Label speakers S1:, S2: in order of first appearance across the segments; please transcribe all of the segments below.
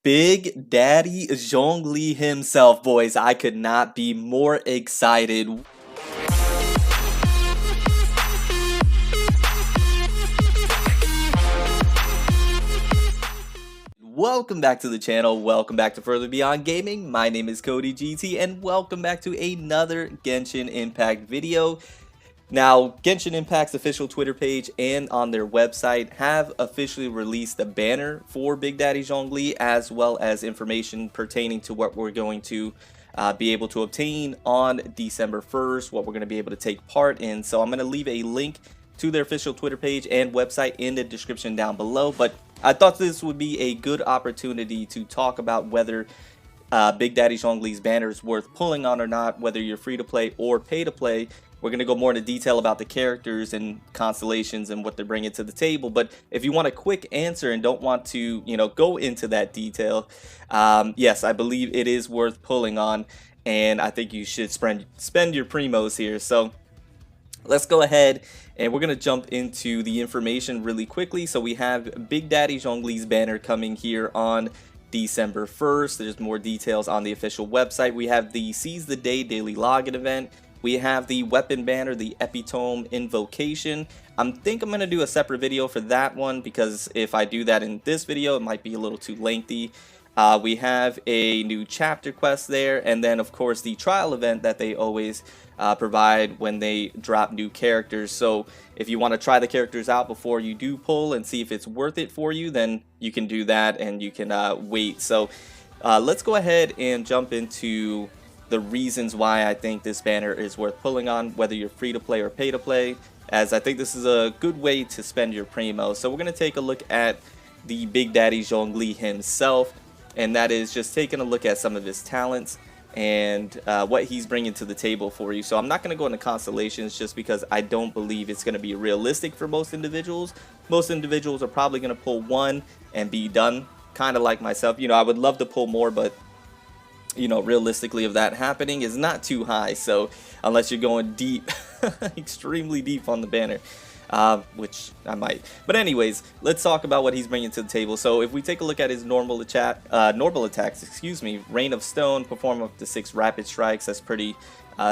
S1: Big Daddy Zhongli himself, boys. I could not be more excited. Welcome back to the channel. Welcome back to Further Beyond Gaming. My name is Cody GT, and welcome back to another Genshin Impact video. Now, Genshin Impact's official Twitter page and on their website have officially released a banner for Big Daddy Zhongli, as well as information pertaining to what we're going to be able to obtain on December 1st, what we're going to be able to take part in. So I'm going to leave a link to their official Twitter page and website in the description down below. But I thought this would be a good opportunity to talk about whether Big Daddy Zhongli's banner is worth pulling on or not, whether you're free to play or pay to play. We're going to go more into detail about the characters and constellations and what they're bringing to the table. But if you want a quick answer and don't want to, go into that detail, yes, I believe it is worth pulling on, and I think you should spend your primos here. So let's go ahead and we're going to jump into the information really quickly. So we have Big Daddy Zhongli's banner coming here on December 1st. There's more details on the official website. We have the Seize the Day daily login event. We have the weapon banner, the epitome invocation. I think I'm going to do a separate video for that one, because if I do that in this video, it might be a little too lengthy. We have a new chapter quest there, and then of course the trial event that they always provide when they drop new characters. So if you want to try the characters out before you do pull and see if it's worth it for you, then you can do that, and you can wait. So let's go ahead and jump into the reasons why I think this banner is worth pulling on, whether you're free to play or pay to play, as I think this is a good way to spend your primo. So we're going to take a look at the Big Daddy Zhongli himself, and that is just taking a look at some of his talents and what he's bringing to the table for you. So I'm not going to go into constellations, just because I don't believe it's going to be realistic for most individuals. Most individuals are probably going to pull one and be done, kind of like myself. I would love to pull more, but realistically, of that happening is not too high. So unless you're going deep, extremely deep on the banner, which I might. But anyways, let's talk about what he's bringing to the table. So if we take a look at his normal attacks, Rain of Stone, perform up to 6 rapid strikes. That's pretty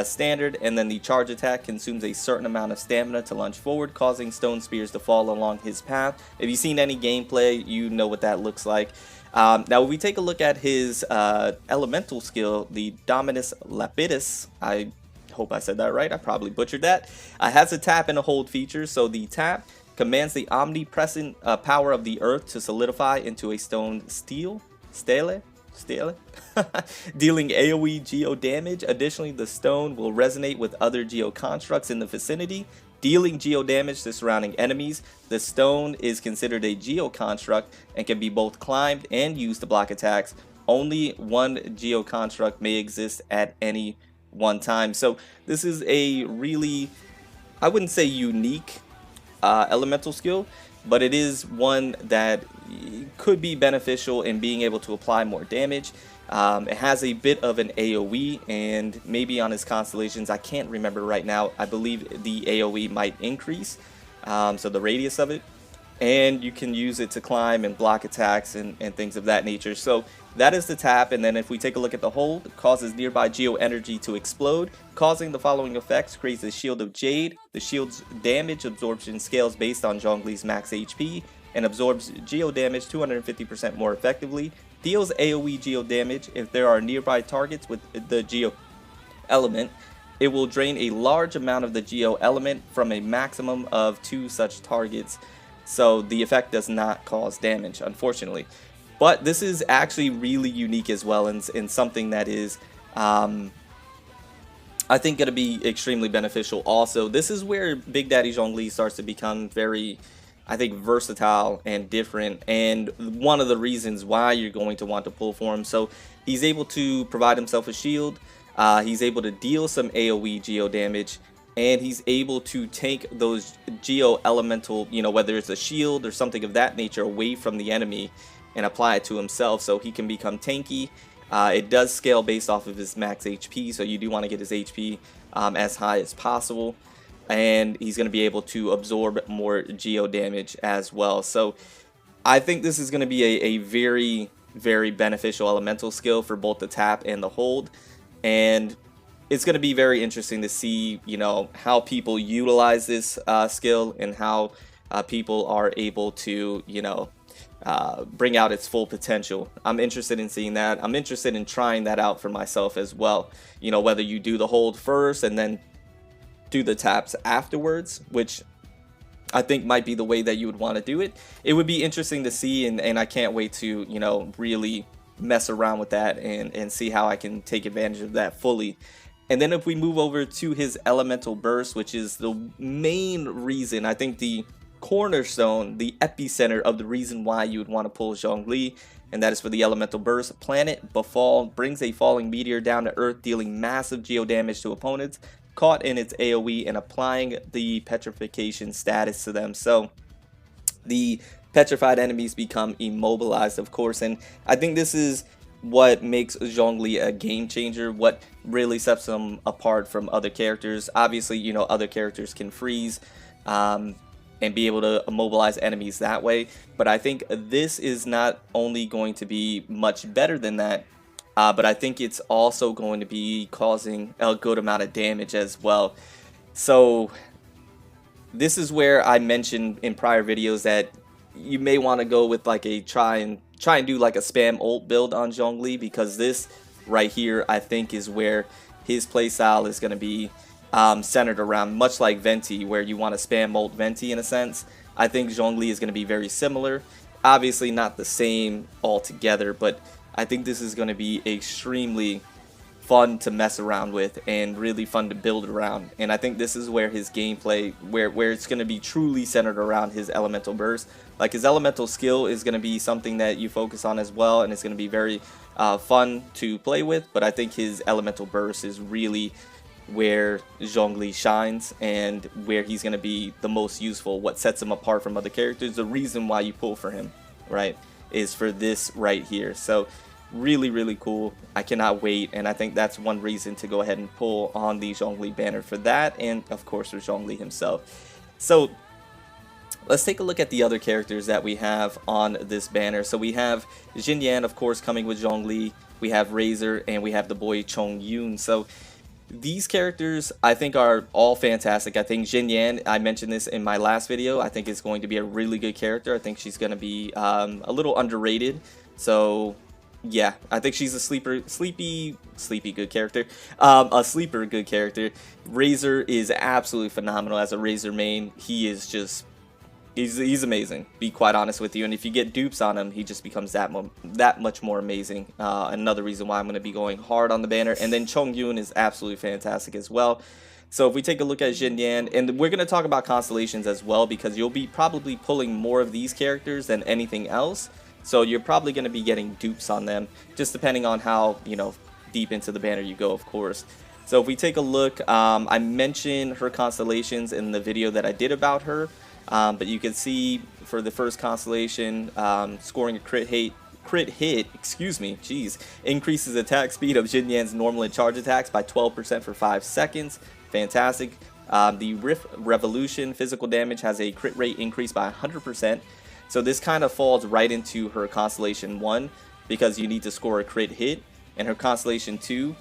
S1: standard. And then the charge attack consumes a certain amount of stamina to lunge forward, causing stone spears to fall along his path. If you've seen any gameplay, you know what that looks like. Now, if we take a look at his elemental skill, the Dominus Lapidus, I hope I said that right, I probably butchered that, has a tap and a hold feature. So the tap commands the omnipresent power of the earth to solidify into a stone stele, dealing AoE geo damage. Additionally, the stone will resonate with other geo constructs in the vicinity, dealing geo damage to surrounding enemies. The stone is considered a geo construct and can be both climbed and used to block attacks. Only one geo construct may exist at any one time. So this is a really, I wouldn't say unique elemental skill, but it is one that could be beneficial in being able to apply more damage. It has a bit of an AoE, and maybe on his constellations, I can't remember right now, I believe the AoE might increase, so the radius of it, and you can use it to climb and block attacks and things of that nature. So that is the tap. And then if we take a look at the hold, it causes nearby geo energy to explode, causing the following effects: creates a shield of jade. The shield's damage absorption scales based on Zhongli's max HP and absorbs geo damage 250% more effectively. Deals AoE geo damage if there are nearby targets with the geo element. It will drain a large amount of the geo element from a maximum of 2 such targets. So the effect does not cause damage, unfortunately. But this is actually really unique as well, and something that is, I think, going to be extremely beneficial also. This is where Big Daddy Zhongli starts to become very, I think, versatile and different, and one of the reasons why you're going to want to pull for him. So he's able to provide himself a shield, he's able to deal some AoE geo damage, and he's able to take those geo elemental, whether it's a shield or something of that nature, away from the enemy and apply it to himself, so he can become tanky. It does scale based off of his max HP, so you do want to get his HP as high as possible. And he's going to be able to absorb more geo damage as well. So I think this is going to be a very very beneficial elemental skill for both the tap and the hold. And it's going to be very interesting to see, you know, how people utilize this skill and how people are able to, you know, bring out its full potential. I'm interested in seeing that. I'm interested in trying that out for myself as well. You know, whether you do the hold first and then do the taps afterwards, which I think might be the way that you would want to do it. It would be interesting to see, and I can't wait to, you know, really mess around with that and see how I can take advantage of that fully. And then if we move over to his elemental burst, which is the main reason, I think the cornerstone, the epicenter of the reason why you would want to pull Zhongli, and that is for the elemental burst. Planet Befall brings a falling meteor down to Earth, dealing massive geo damage to opponents caught in its AoE and applying the petrification status to them. So the petrified enemies become immobilized, of course, and I think this is what makes Zhongli a game changer, what really sets them apart from other characters. Obviously, you know, other characters can freeze and be able to immobilize enemies that way, but I think this is not only going to be much better than that, but I think it's also going to be causing a good amount of damage as well. So this is where I mentioned in prior videos that you may want to go with like a try and do like a spam ult build on Zhongli, because this right here I think is where his playstyle is going to be centered around, much like Venti, where you want to spam ult Venti in a sense. I think Zhongli is going to be very similar, obviously not the same altogether, but I think this is going to be extremely fun to mess around with and really fun to build around. And I think this is where his gameplay, where it's going to be truly centered around his elemental burst. Like, his elemental skill is going to be something that you focus on as well, and it's going to be very fun to play with. But I think his elemental burst is really where Zhongli shines and where he's going to be the most useful. What sets him apart from other characters, the reason why you pull for him, right, is for this right here. So really, really cool. I cannot wait, and I think that's one reason to go ahead and pull on the Zhongli banner for that, and of course for Zhongli himself. So let's take a look at the other characters that we have on this banner. So we have Xinyan, of course, coming with Zhongli. We have Razor, and we have the boy Chongyun. So these characters I think are all fantastic. I think Xinyan, I mentioned this in my last video, I think is going to be a really good character. I think she's going to be a little underrated. So yeah, I think she's a sleepy good character. A sleeper good character. Razor is absolutely phenomenal as a Razor main. He is just, he's amazing, be quite honest with you. And if you get dupes on him, he just becomes that much more amazing. Another reason why I'm going to be going hard on the banner. And then Chongyun is absolutely fantastic as well. So if we take a look at Xinyan, and we're going to talk about constellations as well, because you'll be probably pulling more of these characters than anything else. So you're probably going to be getting dupes on them, just depending on how, you know, deep into the banner you go, of course. So if we take a look, I mentioned her constellations in the video that I did about her, but you can see for the first constellation, scoring a crit hit, excuse me, jeez, increases attack speed of Xinyan's normal and charge attacks by 12% for 5 seconds. Fantastic. The Rift Revolution physical damage has a crit rate increase by 100%. So this kind of falls right into her Constellation 1, because you need to score a crit hit, and her Constellation 2,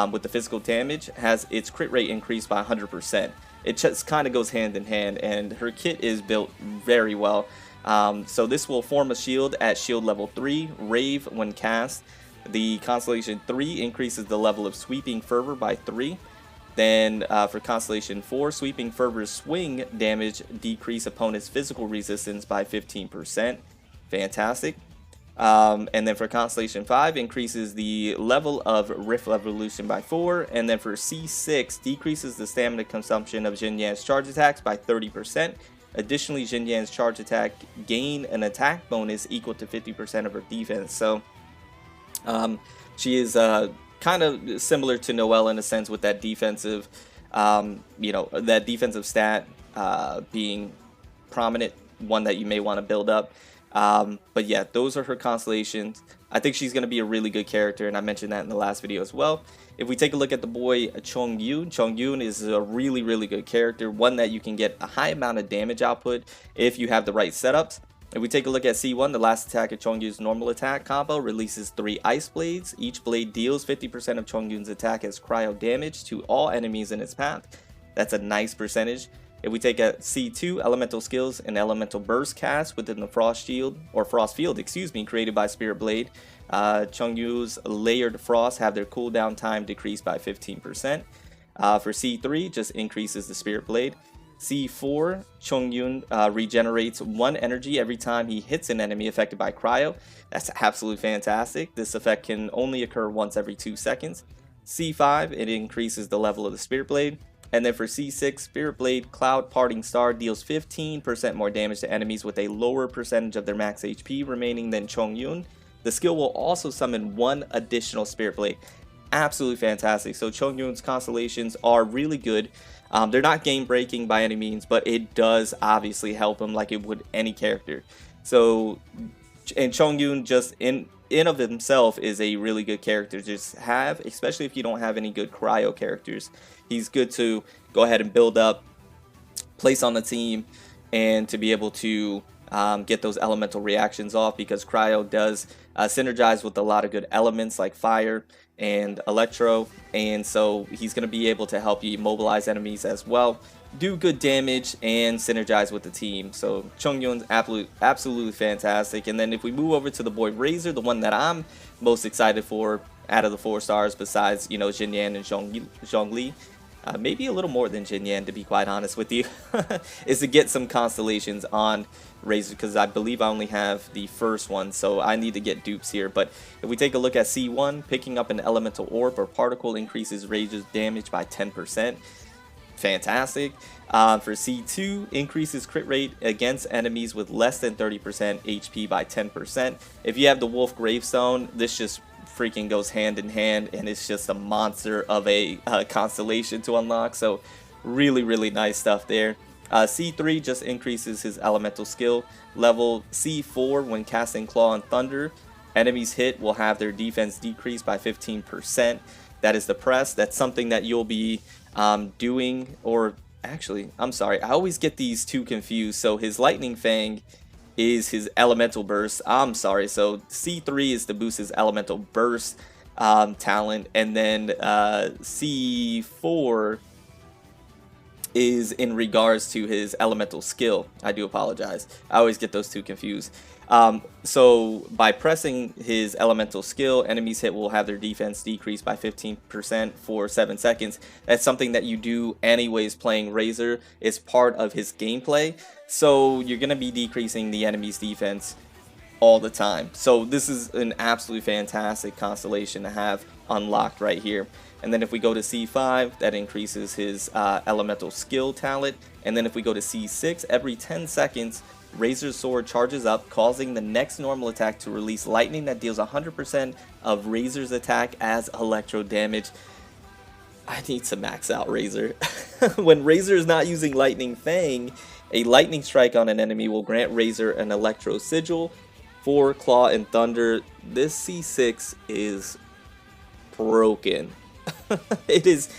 S1: with the physical damage, has its crit rate increased by 100%. It just kind of goes hand in hand, and her kit is built very well. So this will form a shield at shield level 3, Rave when cast. The Constellation 3 increases the level of Sweeping Fervor by 3. Then for Constellation 4, Sweeping Fervor's swing damage decrease opponent's physical resistance by 15%. Fantastic. And then for Constellation 5, increases the level of Rift Revolution by 4. And then for C6, decreases the stamina consumption of Xinyan's charge attacks by 30%. Additionally, Xinyan's charge attack gain an attack bonus equal to 50% of her defense. So she is kind of similar to Noelle in a sense, with that defensive, you know, that defensive stat being prominent, one that you may want to build up. But yeah, those are her constellations. I think she's going to be a really good character, and I mentioned that in the last video as well. If we take a look at the boy Chongyun is a really, really good character, one that you can get a high amount of damage output if you have the right setups. If we take a look at C1, the last attack of Chongyun's normal attack combo releases 3 Ice Blades. Each blade deals 50% of Chongyun's attack as cryo damage to all enemies in its path. That's a nice percentage. If we take a C2, Elemental Skills, an Elemental Burst cast within the Frost Shield, or Frost Field, excuse me, created by Spirit Blade. Chongyun's Layered Frost have their cooldown time decreased by 15%. For C3, just increases the Spirit Blade. C4, Chongyun regenerates 1 energy every time he hits an enemy affected by cryo. That's absolutely fantastic. This effect can only occur once every 2 seconds. C5, it increases the level of the Spirit Blade. And then for C6, Spirit Blade Cloud Parting Star deals 15% more damage to enemies with a lower percentage of their max HP remaining than Chongyun. The skill will also summon 1 additional Spirit Blade. Absolutely fantastic. So Chongyun's constellations are really good. They're not game breaking by any means, but it does obviously help him like it would any character. So, and Chongyun just in of himself is a really good character to just have, especially if you don't have any good cryo characters. He's good to go ahead and build up, place on the team, and to be able to get those elemental reactions off, because cryo does synergize with a lot of good elements like fire and electro, and so he's going to be able to help you mobilize enemies as well, do good damage, and synergize with the team. So Chongyun's absolutely fantastic. And then if we move over to the boy Razor, the one that I'm most excited for out of the 4 stars, besides, you know, Jinyan and Zhongli, maybe a little more than Jinyan, to be quite honest with you, is to get some constellations on Razor, because I believe I only have the first one, so I need to get dupes here. But if we take a look at C1, picking up an elemental orb or particle increases Razor's damage by 10%. Fantastic. For C2, increases crit rate against enemies with less than 30% HP by 10%. If you have the Wolf Gravestone, this just freaking goes hand in hand, and it's just a monster of a constellation to unlock. So really nice stuff there. C3 just increases his elemental skill level. C4, when casting Claw and Thunder, enemies hit will have their defense decreased by 15%. That is the press. That's something that you'll be doing, or actually, I'm sorry, I always get these two confused. So his Lightning Fang is his elemental burst. I'm sorry, so C3 is to boost his elemental burst talent, and then C4 is in regards to his elemental skill. I do apologize, I always get those two confused. So by pressing his elemental skill, enemies hit will have their defense decreased by 15% for 7 seconds. That's something that you do anyways playing Razor. It's part of his gameplay, so you're gonna be decreasing the enemy's defense all the time. So this is an absolutely fantastic constellation to have unlocked right here. And then if we go to C5, that increases his elemental skill talent. And then if we go to C6, every 10 seconds, Razor's Sword charges up, causing the next normal attack to release lightning that deals 100% of Razor's attack as electro damage. I need to max out Razor. When Razor is not using Lightning Fang, a lightning strike on an enemy will grant Razor an electro sigil. For Claw and Thunder, this C6 is broken. It is.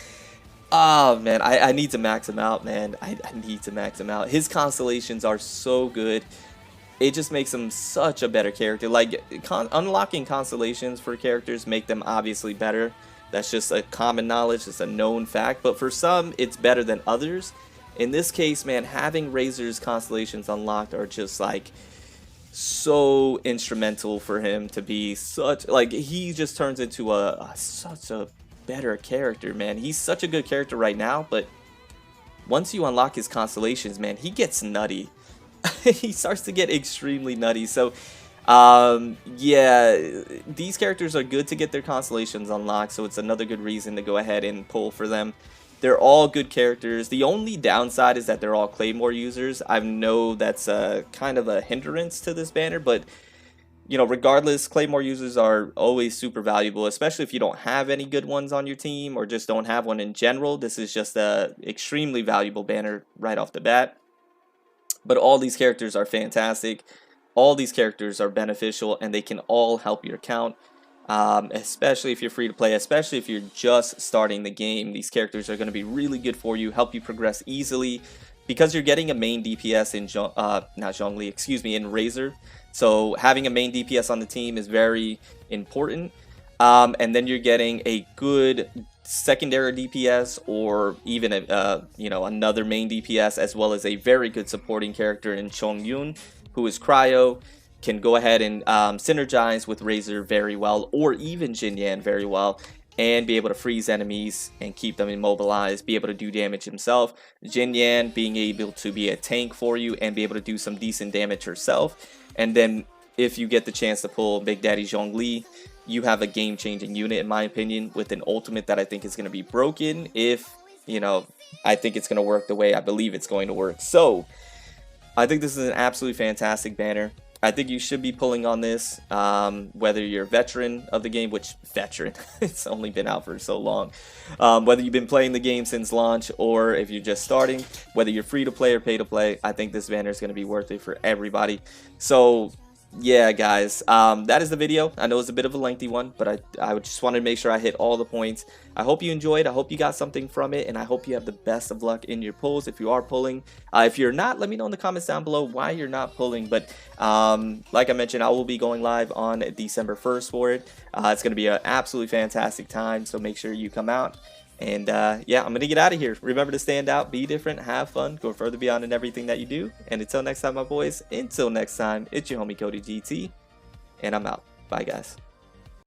S1: Oh man, I need to max him out, man. I need to max him out. His constellations are so good. It just makes him such a better character. Like, unlocking constellations for characters make them obviously better. That's just a common knowledge. It's a known fact. But for some, it's better than others. In this case, man, having Razor's constellations unlocked are just like so instrumental for him to be such, like, he just turns into such a better character, man. He's such a good character right now, but once you unlock his constellations, man, he gets nutty. He starts to get extremely nutty. So yeah, these characters are good to get their constellations unlocked, so it's another good reason to go ahead and pull for them. They're all good characters. The only downside is that they're all Claymore users. I know that's kind of a hindrance to this banner, but you know, regardless, Claymore users are always super valuable, especially if you don't have any good ones on your team or just don't have one in general. This is just a extremely valuable banner right off the bat. But all these characters are fantastic. All these characters are beneficial, and they can all help your account, especially if you're free to play, especially if you're just starting the game. These characters are going to be really good for you, help you progress easily, because you're getting a main DPS in not Zhongli, excuse me, in Razor. So having a main DPS on the team is very important. And then you're getting a good secondary DPS, or even a another main DPS, as well as a very good supporting character in Chongyun, who is Cryo, can go ahead and synergize with Razor very well, or even Jinyan very well, and be able to freeze enemies and keep them immobilized, be able to do damage himself. Jinyan being able to be a tank for you and be able to do some decent damage herself. And then if you get the chance to pull Big Daddy Zhongli, you have a game-changing unit, in my opinion, with an ultimate that I think is going to be broken if, I think it's going to work the way I believe it's going to work. So, I think this is an absolutely fantastic banner. I think you should be pulling on this, whether you're a veteran of the game, which veteran, it's only been out for so long, whether you've been playing the game since launch, or if you're just starting, whether you're free to play or pay to play, I think this banner is going to be worth it for everybody. So, yeah, guys, that is the video. I know it's a bit of a lengthy one, but I just wanted to make sure I hit all the points. I hope you enjoyed. I hope you got something from it, and I hope you have the best of luck in your pulls if you are pulling. If you're not, let me know in the comments down below why you're not pulling. But like I mentioned, I will be going live on December 1st for it. It's going to be an absolutely fantastic time, so make sure you come out. And yeah, I'm going to get out of here. Remember to stand out, be different, have fun, go further beyond in everything that you do. And until next time, my boys, until next time, it's your homie Cody GT, and I'm out. Bye, guys.